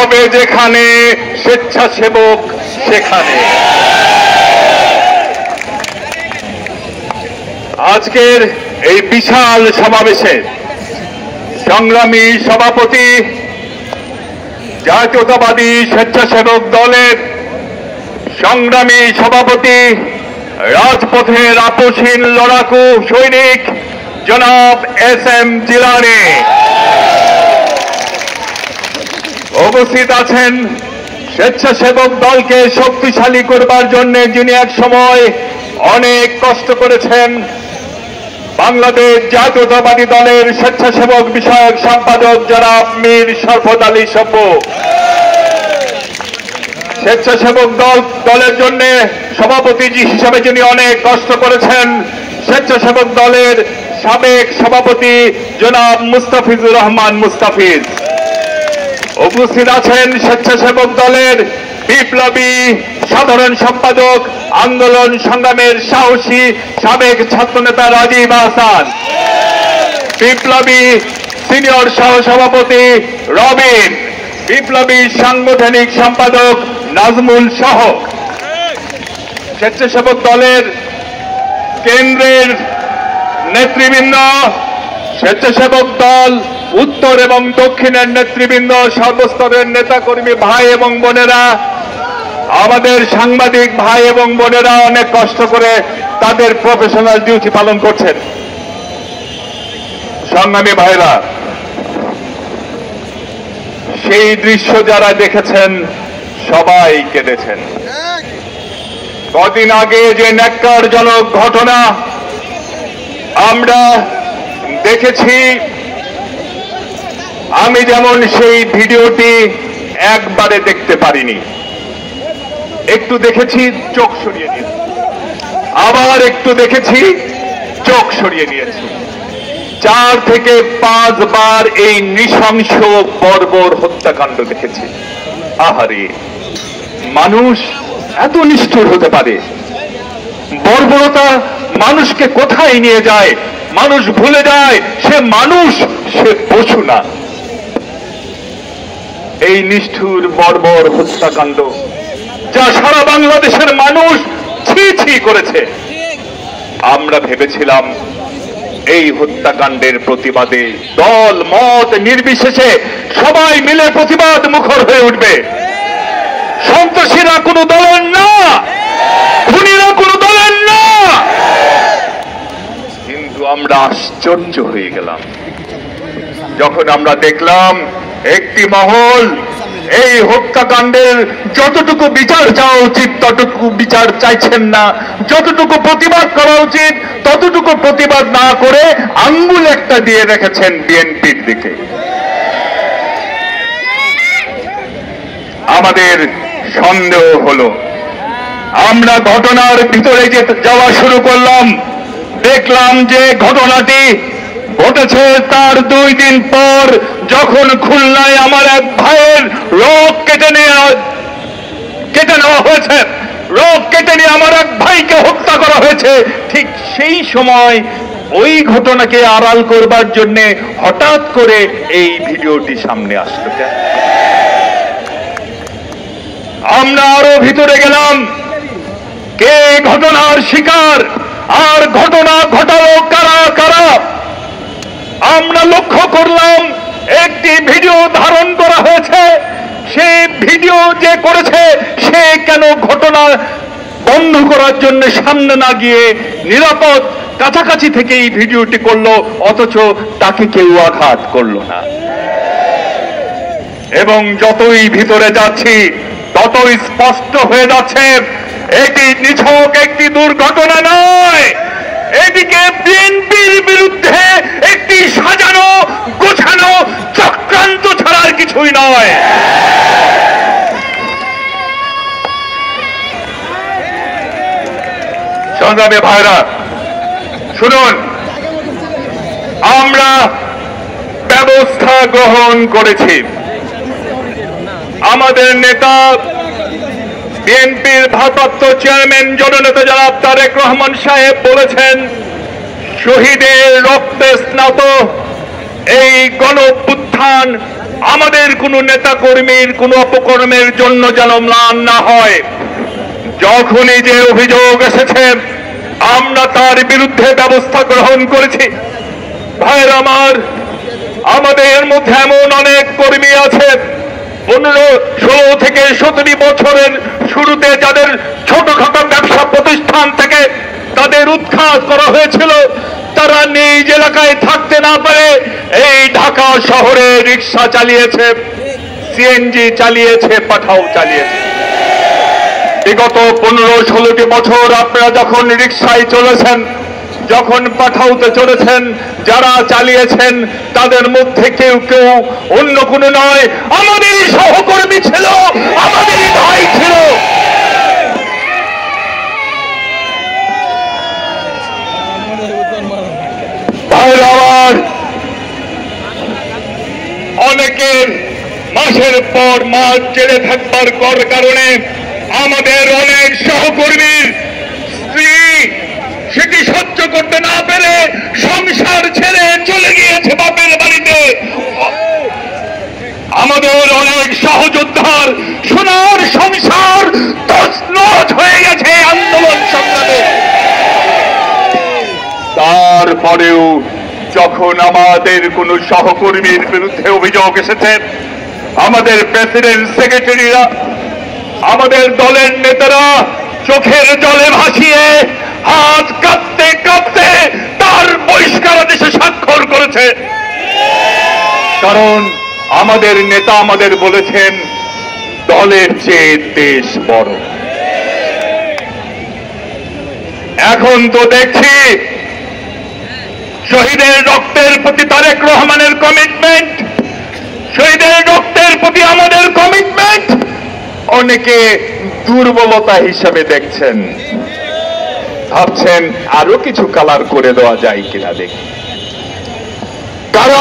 তবে যেখানে স্বেচ্ছাসেবক সেখানে। আজকের এই বিশাল সমাবেশে সংগ্রামী সভাপতি জাতীয়তাবাদী স্বেচ্ছাসেবক দলের সংগ্রামী সভাপতি রাজপথের আপসহীন লড়াকু সৈনিক জনাব SM জিলানী উপস্থিত আছেন। স্বেচ্ছাসেবক দলকে শক্তিশালী করবার জন্য যিনি এক সময় অনেক কষ্ট করেছেন, বাংলাদেশ জাতীয়তাবাদী দলের স্বেচ্ছাসেবক বিষয়ক সম্পাদক জনাব মীর শরফত আলী সপু। স্বেচ্ছাসেবক দলের জন্য সভাপতি হিসেবে যিনি অনেক কষ্ট করেছেন, স্বেচ্ছাসেবক দলের সাবেক সভাপতি জনাব মুস্তাফিজুর রহমান মুস্তাফিজ। উপস্থিত আছেন স্বেচ্ছাসেবক দলের বিপ্লবী সাধারণ সম্পাদক, আন্দোলন সংগ্রামের সাহসী সাবেক ছাত্রনেতা রাজীব আহসান, বিপ্লবী সিনিয়র সহসভাপতি রবিন, বিপ্লবী সাংগঠনিক সম্পাদক নাজমুল সহ স্বেচ্ছাসেবক দলের কেন্দ্রের নেতৃবৃন্দ, স্বেচ্ছাসেবক দল উত্তর এবং দক্ষিণের নেতৃবৃন্দ, সর্বস্তরের নেতাকর্মী ভাই এবং বোনেরা, আমাদের সাংবাদিক ভাই এবং বোনেরা অনেক কষ্ট করে তাদের প্রফেশনাল ডিউটি পালন করছেন। সংগ্রামী ভাইরা, সেই দৃশ্য যারা দেখেছেন সবাই কেঁদেছেন। কদিন আগে যে ন্যাক্কারজনক ঘটনা আমরা দেখেছি, আমি যেমন সেই ভিডিওটি একবারে দেখতে পারিনি, একটু দেখেছি চোখ সরিয়ে নিয়েছি, আবার একটু দেখেছি চোখ সরিয়ে নিয়েছি। 4 থেকে 5 বার এই নৃশংস বর্বর হত্যাকাণ্ড দেখেছি। আহারে, মানুষ এত নিষ্ঠুর হতে পারে? বর্বরতা মানুষকে কোথায় নিয়ে যায়? মানুষ ভুলে যায় সে মানুষ, সে পশু না। এই নিষ্ঠুর বর্বর হত্যাকাণ্ড যা সারা বাংলাদেশের মানুষ ছি ছি করেছে, আমরা ভেবেছিলাম এই হত্যাকাণ্ডের প্রতিবাদে দল মত নির্বিশেষে সবাই মিলে প্রতিবাদ মুখর হয়ে উঠবে। সন্ত্রাসীরা কোনো দলের না, খুনিরা কোনো দলের না। কিন্তু আমরা আশ্চর্য হয়ে গেলাম যখন আমরা দেখলাম একটি মহল এই হত্যাকাণ্ডের যতটুকু বিচার চাওয়া উচিত ততটুকু বিচার চাইছেন না, যতটুকু প্রতিবাদ করা উচিত ততটুকু প্রতিবাদ না করে আঙ্গুল একটা দিয়ে রেখেছেন বিএনপির দিকে। আমাদের সন্দেহ হলো, আমরা ঘটনার ভিতরে যাওয়া শুরু করলাম, দেখলাম যে ঘটনাটি ঘটেছে তার 2 দিন পর, যখন খুলনায় আমার এক ভাইয়ের রোগ কেটে নেওয়া হয়েছে, রোগ কেটে নিয়ে আমার এক ভাইকে হত্যা করা হয়েছে। ঠিক সেই সময় ওই ঘটনাকে আড়াল করবার জন্য হঠাৎ করে এই ভিডিওটি সামনে আসলো। আমরা আরো ভিতরে গেলাম, কে ঘটনার শিকার আর ঘটনা ঘটালো কারা কারা। আমরা লক্ষ্য করলাম একটি ভিডিও ধারণ করা হয়েছে, সেই ভিডিও যে করেছে সে কেন ঘটনা বন্ধ করার জন্য সামনে না গিয়ে নিরাপদ কাছাকাছি থেকে এই ভিডিওটি করলো, অথচ তাকে কেউ আঘাত করলো না। এবং যতই ভিতরে যাচ্ছি ততই স্পষ্ট হয়ে যাচ্ছে এটি নিছক একটি দুর্ঘটনা নয়, এদিকে বিএনপির বিরুদ্ধে একটি সাজানো গোছানো চক্রান্ত ছাড়ার কিছুই নয়। সংগ্রামী ভাইরা, শুনুন, আমরা ব্যবস্থা গ্রহণ করেছি। আমাদের নেতা বিএনপির ভারপ্রাপ্ত চেয়ারম্যান জননেতা জনাব তারেক রহমান সাহেব বলেছেন, শহীদের রক্তে স্নাত এই গণঅভ্যুত্থান আমাদের কোনো নেতা কর্মীর কোনো অপকর্মের জন্য যেন ম্লান না হয়। যখনই যে অভিযোগ এসেছে আমরা তার বিরুদ্ধে ব্যবস্থা গ্রহণ করেছি। ভাইয়ের আমার, আমাদের মধ্যে এমন অনেক কর্মী আছে 15-16 থেকে 17 বছরের শুরুতে যাদের ছোটখাটো ব্যবসা প্রতিষ্ঠান থেকে তাদের উৎখাত করা হয়েছিল, তারা নিজ এলাকায় থাকতে না পারে এই ঢাকা শহরে রিক্সা চালিয়েছে, সিএনজি চালিয়েছে, পাঠাও চালিয়েছে। বিগত 15-16টি বছর আপনারা যখন রিক্সায় চলেছেন, যখন পাঠাওতে চলেছেন, যারা চালিয়েছেন তাদের মধ্যে কেউ কেউ অন্য কোনো নয়, আমাদেরই সহকর্মী ছিল, আমাদেরই ভাই ছিল। অনেকের মাসের পর মাস জেলে থাকবার কারণে আমাদের অনেক সহকর্মীর স্ত্রী সেটি সহ্য করতে না পেরে সংসার ছেড়ে চলে গিয়েছে বাপের বাড়িতে। আমাদের অনেক সহযোদ্ধার সোনার সংসার তছনছ হয়ে গেছে আন্দোলন সংগ্রামে। তারপরেও যখন আমাদের কোন সহকর্মীর বিরুদ্ধে অভিযোগ এসেছে, আমাদের প্রেসিডেন্ট, সেক্রেটারিরা, আমাদের দলের নেতারা চোখের জলে ভাসিয়ে হাত কাঁপতে কাঁপতে তার বহিষ্কারাদেশে স্বাক্ষর করেছে। কারণ আমাদের নেতা আমাদের বলেছেন দলের চেয়ে দেশ বড়। এখন তো দেখছি শহীদের রক্তের প্রতি তারেক রহমানের কমিটমেন্ট, শহীদের রক্তের প্রতি আমাদের কমিটমেন্ট অনেকে দুর্বলতা হিসাবে দেখছেন, ভাবছেন আরো কিছু কালার করে দেওয়া যায় কিনা দেখি। কারণ